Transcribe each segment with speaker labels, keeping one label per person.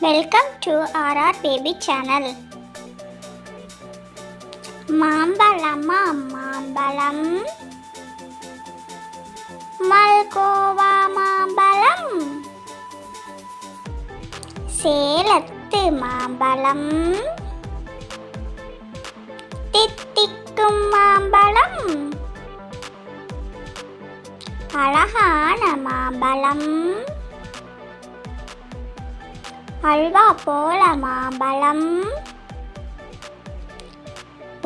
Speaker 1: Welcome to RR Baby Channel. மாம்பழமா மாம்பழம், மல்கோவா மாம்பழம், சேலத்து மாம்பழம், தித்திக்கும் மாம்பழம், அழகான மாம்பழம், அல்வா போல மாம்பழம்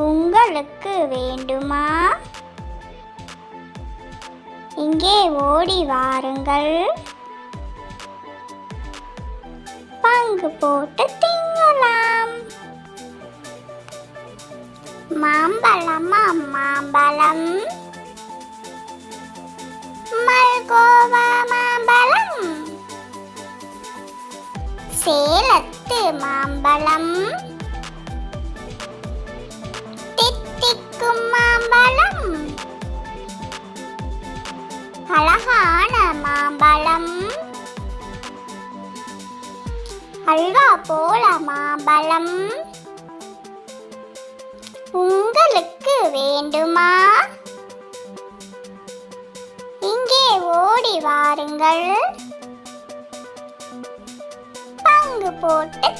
Speaker 1: உங்களுக்கு வேண்டுமா? இங்கே ஓடி வாருங்கள், பங்கு போட்டு திங்கலாம். மாம்பழமா மாம்பழம், மல்கோவா மாம்பழம், சேலத்து மாம்பழம், தித்திக்கும் மாம்பழம், அழகான மாம்பழம், அல்வா போல மாம்பழம் உங்களுக்கு வேண்டுமா? இங்கே ஓடி வாருங்கள், பங்கு போட்டு